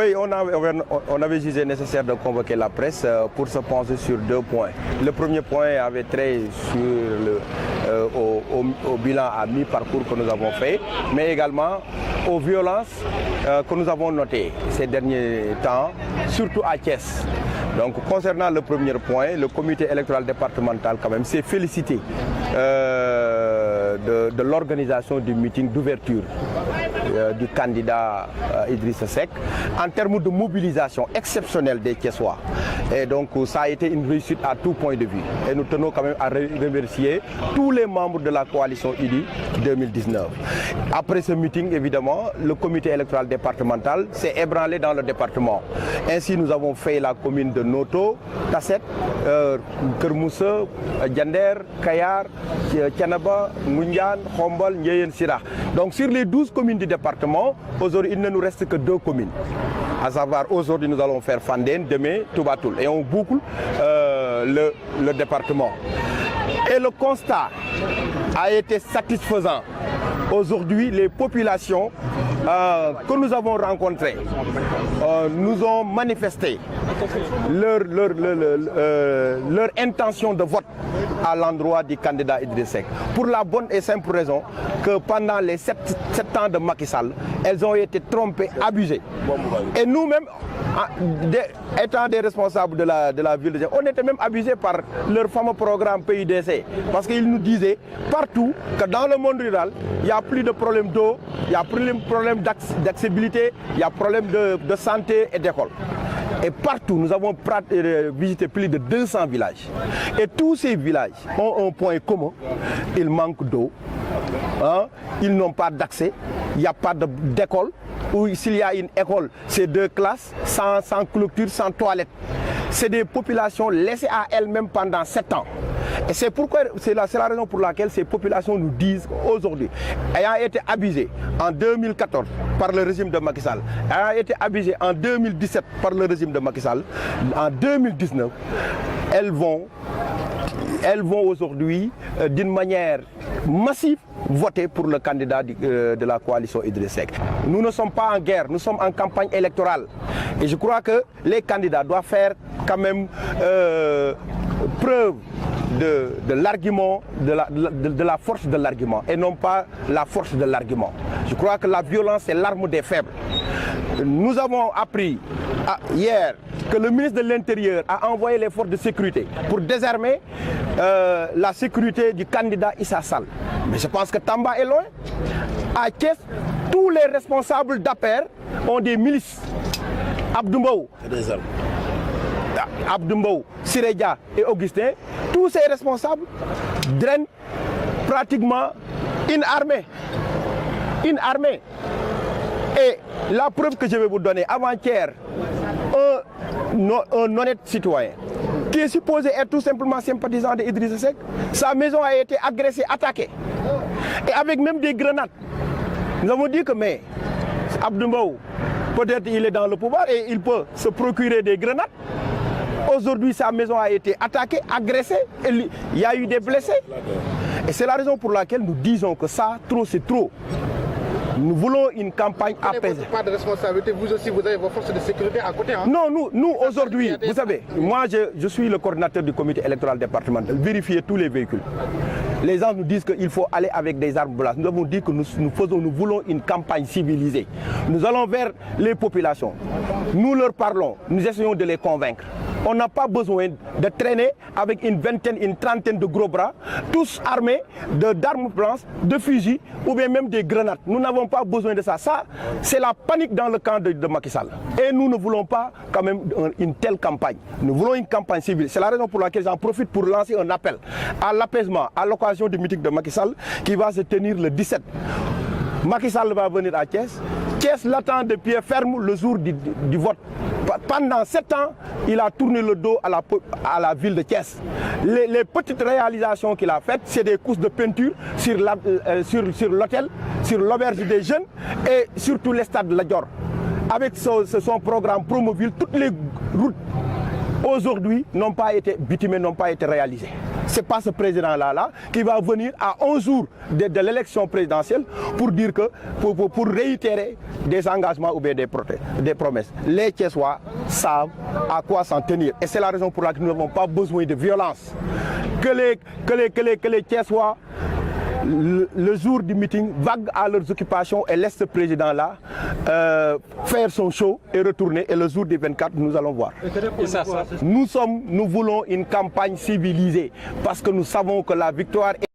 Oui, on avait jugé nécessaire de convoquer la presse pour se pencher sur 2 points. Le premier point avait trait au bilan à mi-parcours que nous avons fait, mais également aux violences que nous avons notées ces derniers temps, surtout à Thiès. Donc concernant le premier point, le comité électoral départemental quand même s'est félicité de l'organisation du meeting d'ouverture du candidat Idrissa Seck en termes de mobilisation exceptionnelle des Thiessois. Et donc ça a été une réussite à tout point de vue. Et nous tenons quand même à remercier tous les membres de la coalition IDI 2019. Après ce meeting, évidemment, le comité électoral départemental s'est ébranlé dans le département. Ainsi, nous avons fait la commune de Noto, Tasset, Kermousse, Diender, Kayar, Tianaba, Ngoundiane, Khombol, Ndiéyène Sirakh. Donc sur les 12 communes du département, aujourd'hui il ne nous reste que 2 communes. À savoir, aujourd'hui nous allons faire Fandène, demain Toubatoul. Et on boucle le département. Et le constat a été satisfaisant. Aujourd'hui, les populations que nous avons rencontrées nous ont manifesté leur intention de vote à l'endroit du candidat Idrissa Seck. Pour la bonne et simple raison que pendant les 7 ans de Macky Sall, elles ont été trompées, abusées. Et nous-mêmes, étant des responsables de la ville de Thiès, on était même abusés par leur fameux programme PUDC. Parce qu'ils nous disaient partout que dans le monde rural, il n'y a plus de problème d'eau, il y a plus de problème d'accessibilité, il y a problème de santé et d'école. Et partout, nous avons visité plus de 200 villages. Et tous ces villages ont un point commun, ils manquent d'eau, ils n'ont pas d'accès, il n'y a pas d'école, ou s'il y a une école, c'est 2 classes, sans clôture, sans toilette. C'est des populations laissées à elles-mêmes pendant 7 ans. Et c'est la raison pour laquelle ces populations nous disent aujourd'hui, ayant été abusées en 2014 par le régime de Macky Sall, ayant été abusées en 2017 par le régime de Macky Sall, en 2019, elles vont aujourd'hui d'une manière massive voter pour le candidat de la coalition Idrissa Seck. Nous ne sommes pas en guerre, nous sommes en campagne électorale. Et je crois que les candidats doivent faire quand même preuve de l'argument, de la force de l'argument et non pas la force de l'argument. Je crois que la violence est l'arme des faibles. Nous avons appris hier que le ministre de l'Intérieur a envoyé les forces de sécurité pour désarmer la sécurité du candidat Issa Sall. Mais je pense que Tamba est loin. À Thiès, tous les responsables d'APR ont des milices. Abdoumbaou, Sirédia et Augustin, tous ces responsables drainent pratiquement une armée. Une armée. Et la preuve que je vais vous donner, avant-hier, un honnête citoyen qui est supposé être tout simplement sympathisant d'Idrissa Seck, sa maison a été agressée, attaquée. Et avec même des grenades. Nous avons dit que mais Abdoumbaou, peut-être il est dans le pouvoir et il peut se procurer des grenades. Aujourd'hui, sa maison a été attaquée, agressée, et il y a eu des blessés. Et c'est la raison pour laquelle nous disons que ça, trop, c'est trop. Nous voulons une campagne apaisée. Pas de responsabilité, vous aussi, vous avez vos forces de sécurité à côté. Hein? Non, nous aujourd'hui, vous savez, moi je suis le coordinateur du comité électoral départemental, vérifier tous les véhicules. Les gens nous disent qu'il faut aller avec des armes blanches. Nous avons dit que nous voulons une campagne civilisée. Nous allons vers les populations. Nous leur parlons, nous essayons de les convaincre. On n'a pas besoin de traîner avec une vingtaine, une trentaine de gros bras, tous armés d'armes blanches, de fusils ou bien même des grenades. Nous n'avons pas besoin de ça. Ça, c'est la panique dans le camp de Macky Sall. Et nous ne voulons pas quand même une telle campagne. Nous voulons une campagne civile. C'est la raison pour laquelle j'en profite pour lancer un appel à l'apaisement, à l'occasion du meeting de Macky Sall qui va se tenir le 17. Macky Sall va venir à Thiès. Thiès l'attend de pied ferme le jour du vote. Pendant 7 ans, il a tourné le dos à la ville de Thiès. Les petites réalisations qu'il a faites, c'est des couches de peinture sur l'hôtel, sur l'auberge des jeunes et surtout les stades de la Dior. Avec son programme Promoville, toutes les routes aujourd'hui n'ont pas été bitumées, n'ont pas été réalisées. c'est pas ce président-là qui va venir à 11 jours de l'élection présidentielle pour dire que, pour réitérer des engagements ou bien des promesses. Les Thiessois savent à quoi s'en tenir. Et c'est la raison pour laquelle nous n'avons pas besoin de violence. Que les Thiessois, le jour du meeting, vaguent à leurs occupations et laissent ce président-là faire son show et retourner. Et le jour du 24, nous allons voir. Nous voulons une campagne civilisée parce que nous savons que la victoire est